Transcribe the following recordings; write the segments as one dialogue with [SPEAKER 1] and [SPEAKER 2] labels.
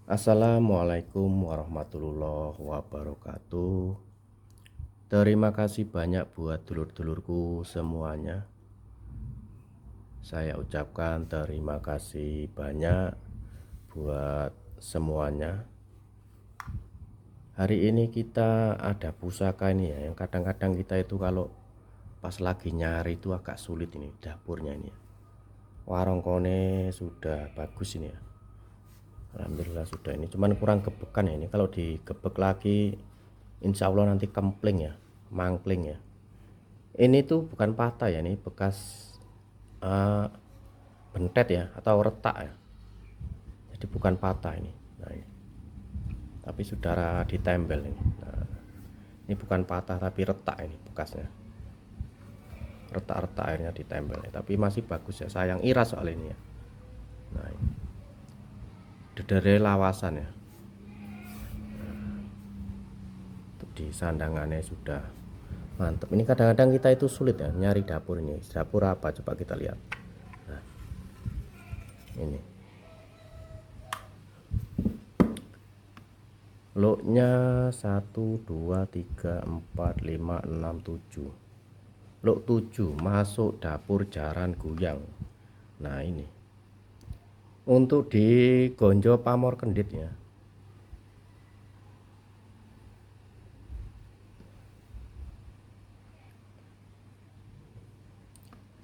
[SPEAKER 1] Assalamualaikum warahmatullahi wabarakatuh. Terima kasih banyak buat dulur-dulurku semuanya. Saya ucapkan terima kasih banyak buat semuanya. Hari ini kita ada pusaka ini ya, yang kadang-kadang kita itu kalau pas lagi nyari itu agak sulit ini dapurnya ini. Warongkone sudah bagus ini ya. Alhamdulillah sudah ini, cuman kurang gebekan ya ini. Kalau digebek lagi insya Allah nanti kempling ya, mangkling ya. Ini tuh bukan patah ya, ini bekas uh, bentet ya atau retak ya. Jadi bukan patah ini. Nah, ini. Tapi sudah ditempel ini. Nah, ini bukan patah tapi retak ini bekasnya. Retak-retak airnya ditempel ya. Tapi masih bagus ya. Sayang iras soal ini ya. Nah, ini. Dedere lawasan ya. Di sandangannya sudah mantap. Ini kadang-kadang kita itu sulit ya nyari dapur ini. Dapur apa coba kita lihat. Nah, ini lotnya 1 2 3 4 5 6 7. Lot 7 masuk dapur Jaran Guyang. Nah, ini untuk di Gonjo Pamor Kendit ya.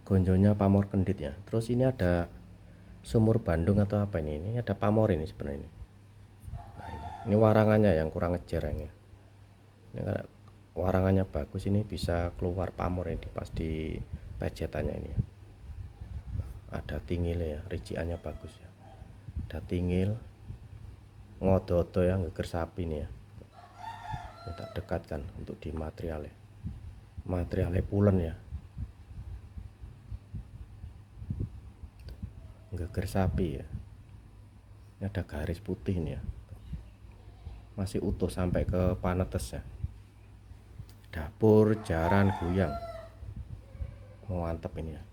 [SPEAKER 1] Gonjonya Pamor Kendit ya. Terus ini ada sumur Bandung atau apa ini? Ini ada pamor ini sebenarnya ini. Nah, ini warangannya yang kurang ngejar ini. Ini kan warangannya bagus, ini bisa keluar pamor ini pas di pejetannya ini ya. Ada tingil ya, riciannya bagus ya. Ada tingil, ngodo-odo ya, ngeger sapi nih ya. Ini tak dekatkan untuk di materialnya. Materialnya pulen ya. Ngeger sapi ya. Ini ada garis putih nih ya. Masih utuh sampai ke panetes ya. Dapur Jaran Guyang. Mantap ini ya.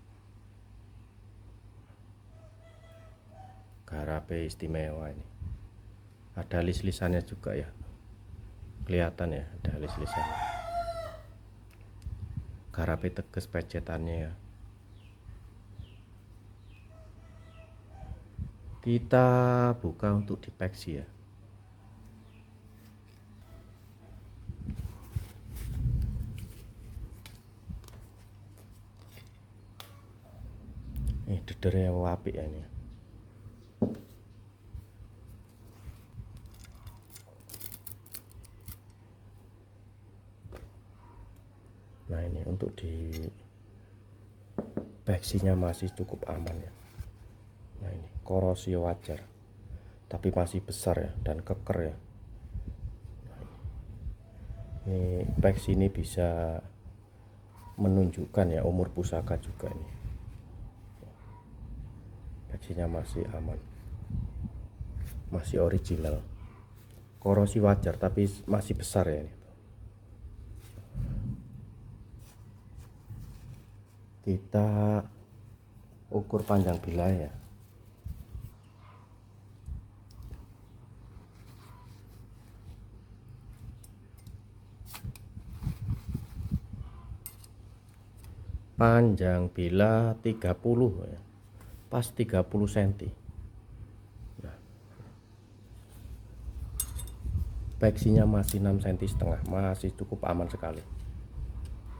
[SPEAKER 1] Garape istimewa ini. Ada lis-lisannya juga ya. Kelihatan ya, ada lis-lisannya. Garape teges pejetannya ya. Kita buka untuk dipeksi ya. Ini dedernya apik ya ini. Nah, ini untuk di peksinya masih cukup aman ya. Nah, ini korosi wajar, tapi masih besar ya dan keker ya. Ini peksi ini bisa menunjukkan ya umur pusaka juga ini. Peksinya masih aman, masih original. Korosi wajar tapi masih besar ya ini. Kita ukur panjang bilai ya. Panjang bila 30 ya. Pas 30 cm. Nah, peksinya masih 6 cm setengah, masih cukup aman sekali.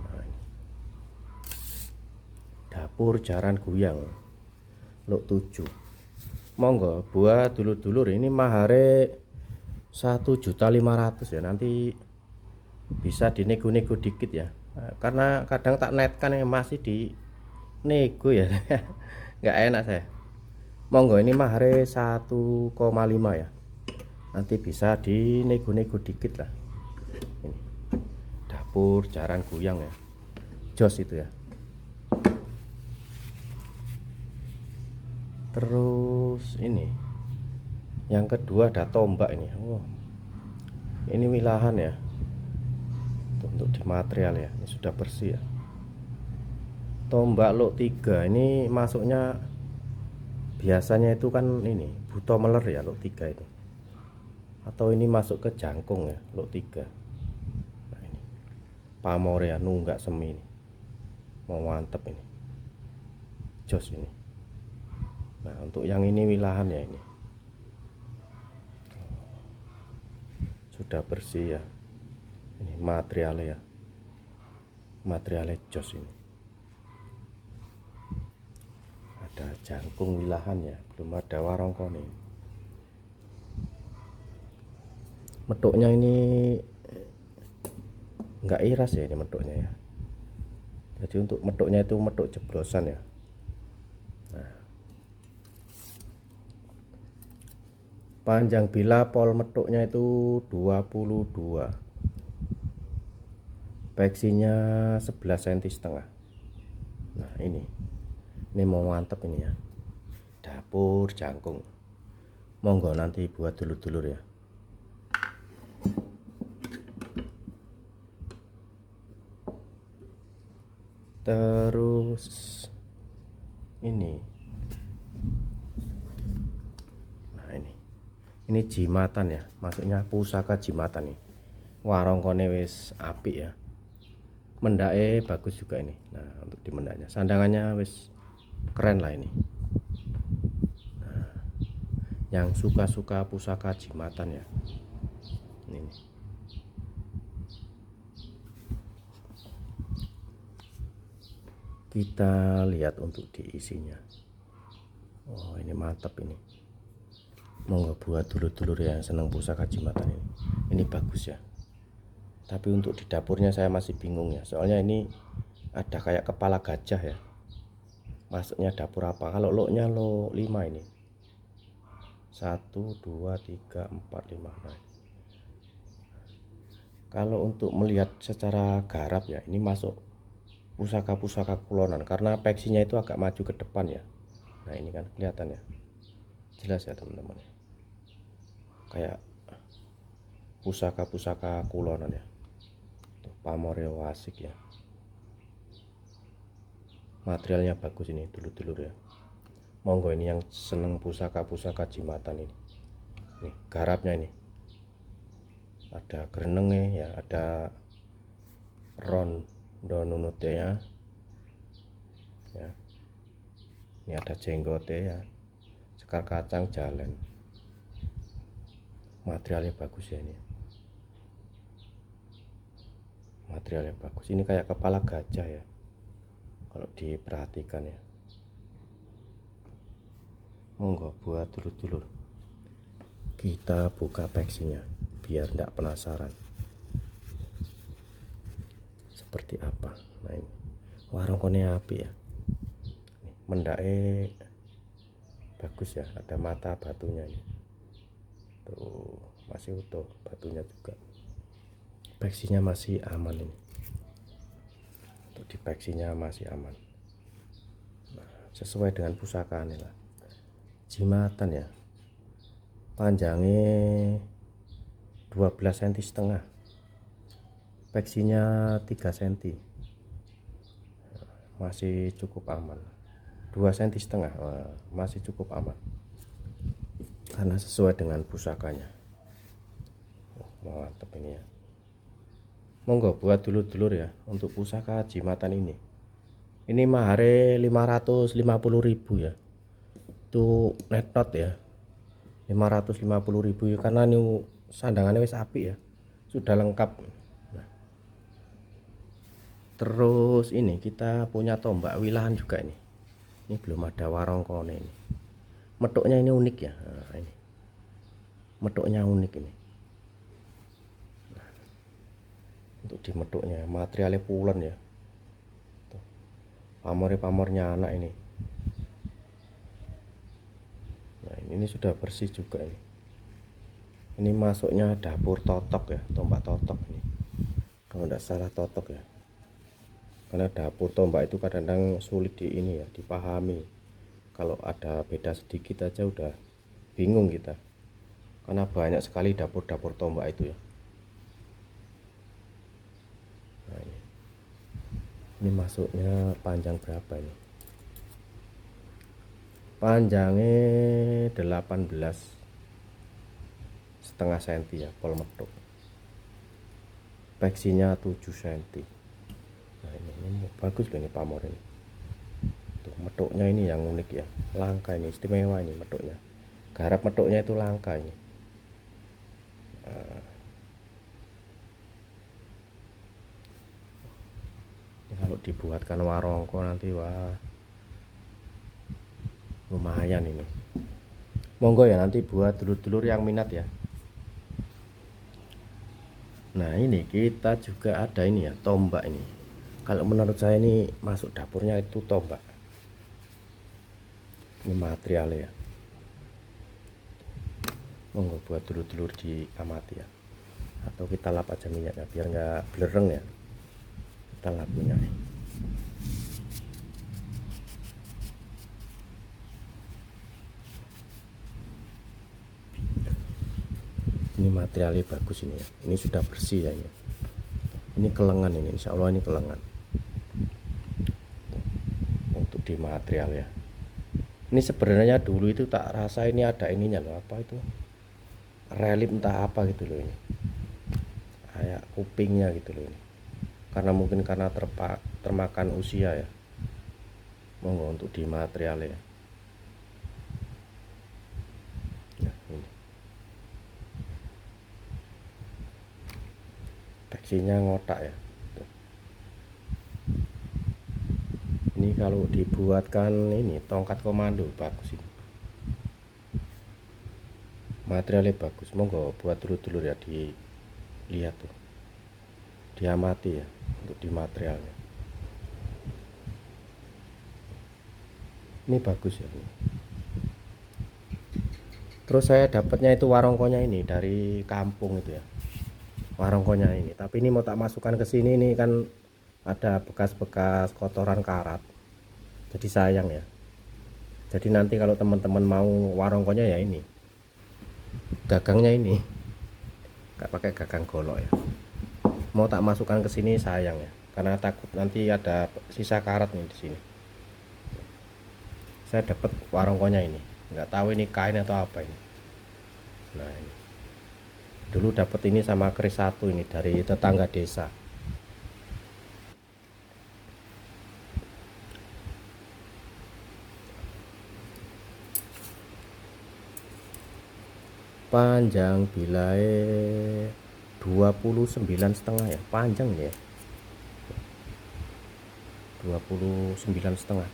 [SPEAKER 1] Nah, ini. Dapur Jaran Guyang Lot 7. Monggo buat dulur-dulur ini mahare 1.500.000 ya, nanti bisa dinego-nego dikit ya. Nah, karena kadang tak netkan yang masih di nego ya. Nggak enak saya. Monggo ini mahare 1,5 ya, nanti bisa dinego-nego dikit lah. Ini dapur Jaran Guyang ya, jos itu ya. Terus ini yang kedua ada tombak ini. Oh, ini wilahan ya, untuk di material ya, ini sudah bersih ya. Tombak lot 3 ini masuknya biasanya itu kan ini buto meler ya, lot 3 itu atau ini masuk ke jangkung ya, lot 3. Nah ini pamor ya, nunggak semi ini, mau mantep ini, jos ini. Nah untuk yang ini wilahan ya, ini sudah bersih ya, ini materialnya jos ini. Ada jangkung wilahan ya, belum ada warongkone. Medoknya ini nggak iras ya, ini medoknya ya. Jadi untuk medoknya itu medok jeblosan ya. Nah, panjang bila pol medoknya itu 22, peksinya 11 cm setengah. Nah ini mau mantep ini ya, dapur jangkung. Monggo nanti buat dulur-dulur ya. Terus ini, nah ini jimatan ya, maksudnya pusaka jimatan nih. Warongkone wis apik ya, mendake bagus juga ini. Nah untuk di mendaknya, sandangannya wis keren lah ini. Nah, yang suka-suka pusaka jimatan ya, ini kita lihat untuk diisinya. Oh ini mantap ini, monggo buat dulur-dulur yang seneng pusaka jimatan ini bagus ya. Tapi untuk di dapurnya saya masih bingung ya, soalnya ini ada kayak kepala gajah ya, masuknya dapur apa. Kalau loknya lo 5 ini, 1 2 3 4 5. Nah, kalau untuk melihat secara garap ya, ini masuk pusaka-pusaka kulonan karena peksinya itu agak maju ke depan ya. Nah ini kan kelihatan ya, jelas ya teman-teman, kayak pusaka-pusaka kulonan ya. Tuh, pamornya wasik ya, materialnya bagus ini dulur-dulur ya. Monggo ini yang seneng pusaka-pusaka jimatan ini. Nih garapnya ini, ada grenengnya ya, ada rondo nunutnya ya. Ini ada jenggote ya, sekar kacang jalan. Materialnya bagus ya ini, materialnya bagus. Ini kayak kepala gajah ya kalau diperhatikan ya. Monggo buat dulur-dulur kita buka peksinya biar tidak penasaran seperti apa. Nah ini warongkone api ya, mendake bagus ya, ada mata batunya ini. Tuh masih utuh batunya juga, peksinya masih aman ini. Untuk di peksinya masih aman. Nah, sesuai dengan pusaka ini lah, jimatan ya, panjangnya 12 cm setengah, peksinya 3 cm, masih cukup aman. 2 cm setengah masih cukup aman karena sesuai dengan pusakanya. Mantap ini ya. Monggo buat dulur-dulur ya untuk pusaka jimatan ini. Ini mahare 550.000 ya, itu netot ya, 550.000 ya, karena ini sandangannya wis api ya, sudah lengkap. Nah, terus ini kita punya tombak wilahan juga ini belum ada warongkone ini. Medoknya ini unik ya. Nah, ini medoknya unik ini. Nah, untuk di medoknya materialnya pulen ya, pamornya anak ini. Nah ini sudah bersih juga ini. Ini masuknya dapur totok ya, tombak totok ini, kalau tidak salah totok ya, karena dapur tombak itu kadang-kadang sulit di ini ya, dipahami. Kalau ada beda sedikit aja udah bingung kita, karena banyak sekali dapur-dapur tombak itu ya. Nah ini masuknya panjang berapa ini? Panjangnya 18 setengah senti ya, pol metuk. Peksinya 7 senti. Nah ini bagus loh ini pamor ini. Tuh metuknya ini yang unik ya, langka ini, istimewa ini metuknya. Garap metuknya itu langka ini. Ini kalau dibuatkan warongko nanti wah lumayan ini. Monggo ya nanti buat dulur-dulur yang minat ya. Nah ini kita juga ada ini ya, tombak ini. Kalau menurut saya ini masuk dapurnya itu tombak. Ini materialnya ya. Monggo buat dulur-dulur diamati ya. Atau kita lap aja minyaknya biar nggak belereng ya. Kita lap minyaknya. Ini materialnya bagus ini ya. Ini sudah bersih ya ini. Ini kelengan ini, insya Allah ini kelengan. Untuk di material ya. Ini sebenarnya dulu itu tak rasa ini ada ininya loh, apa itu? Relief entah apa gitu loh ini. Kayak kupingnya gitu loh ini. Karena mungkin karena termakan usia ya. Monggo untuk di material ya. Nah, ini. Peksinya ngotak ya. Ini kalau dibuatkan ini tongkat komando bagus ini. Materialnya bagus. Monggo buat dulur-dulur ya dilihat tuh. Diamati ya untuk di materialnya. Ini bagus ya. Terus saya dapatnya itu warongkonya ini dari kampung itu ya. Warongkonya ini. Tapi ini mau tak masukkan ke sini ini kan ada bekas-bekas kotoran karat. Jadi sayang ya. Jadi nanti kalau teman-teman mau warongkonya ya ini. Gagangnya ini. Gak pakai gagang golok ya. Mau tak masukkan ke sini sayang ya. Karena takut nanti ada sisa karat nih di sini. Saya dapat warongkonya ini, nggak tahu ini kain atau apa ini. Nah ini dulu dapat ini sama keris satu ini dari tetangga desa. Panjang bilai 29,5 ya, panjang ya, 29,5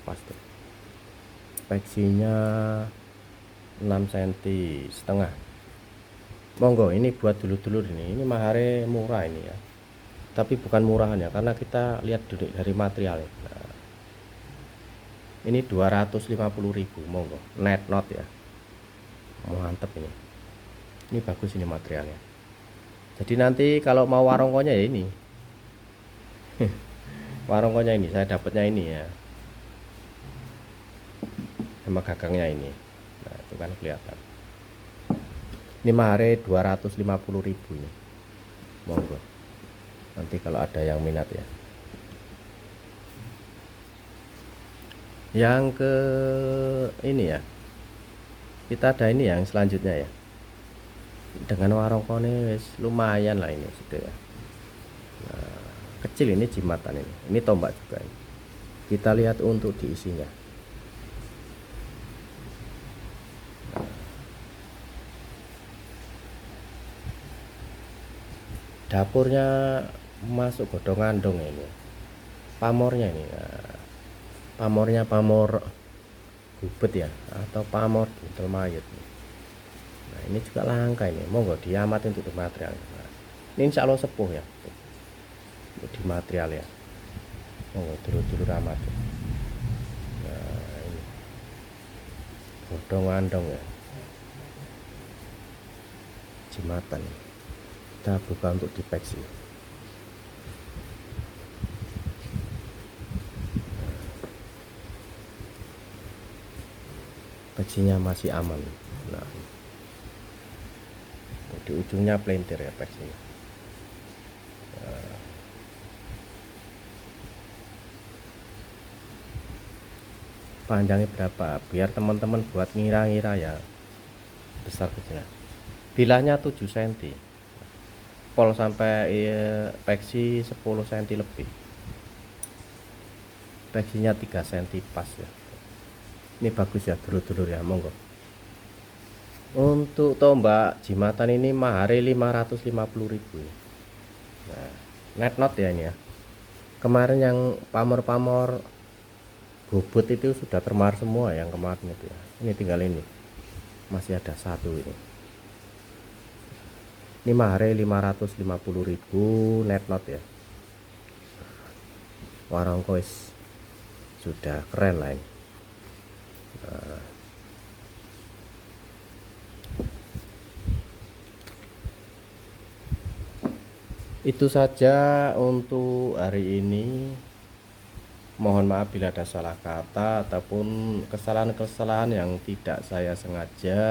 [SPEAKER 1] pas tuh. Peksinya 6 cm setengah. Monggo ini buat dulur-dulur ini mahare murah ini ya, tapi bukan murahan ya karena kita lihat dari materialnya. Nah, ini 250.000 monggo net not ya, mantep ini bagus ini materialnya. Jadi nanti kalau mau warongkonya ya ini warongkonya ini saya dapatnya ini ya sama gagangnya ini. Nah itu kan kelihatan ini mahare 250.000 ini. Monggo nanti kalau ada yang minat ya. Yang ke ini ya, kita ada ini yang selanjutnya ya, dengan warongkone wis lumayan lah ini sudah ya. Nah, kecil ini jimatan ini tombak juga ini. Kita lihat untuk diisinya. Dapurnya masuk godong andong ini, pamornya ini. Nah, pamornya pamor gubet ya atau pamor buntel mayat. Nah ini juga langka ini, monggo diamati untuk di material. Nah, ini insya Allah sepuh ya untuk di material ya, monggo dulu amat. Nah ini godong andong ya, jimatan. Kita buka untuk dipeksi. Peksinya masih aman. Nah di ujungnya pelintir ya peksinya. Nah, panjangnya berapa biar teman-teman buat ngira-ngira ya besar kecilnya. bilahnya 7 cm, pol sampai peksi 10 cm lebih, peksinya 3 cm pas ya. Ini bagus ya dulur-dulur ya, monggo. Untuk tombak jimatan ini mahare 550.000 ya. Nah, net not ya ini ya. Kemarin yang pamor-pamor bobot itu sudah termar semua yang kemarin itu ya. Ini tinggal ini, masih ada satu ini. Ini mahare 550.000 net not ya. Warung kois sudah keren lah ini. Nah, itu saja untuk hari ini. Mohon maaf bila ada salah kata ataupun kesalahan-kesalahan yang tidak saya sengaja.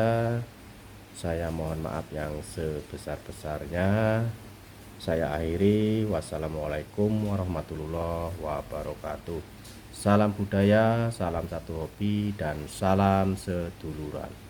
[SPEAKER 1] Saya mohon maaf yang sebesar-besarnya. Saya akhiri. Wassalamualaikum warahmatullahi wabarakatuh. Salam budaya, salam satu hobi, dan salam seduluran.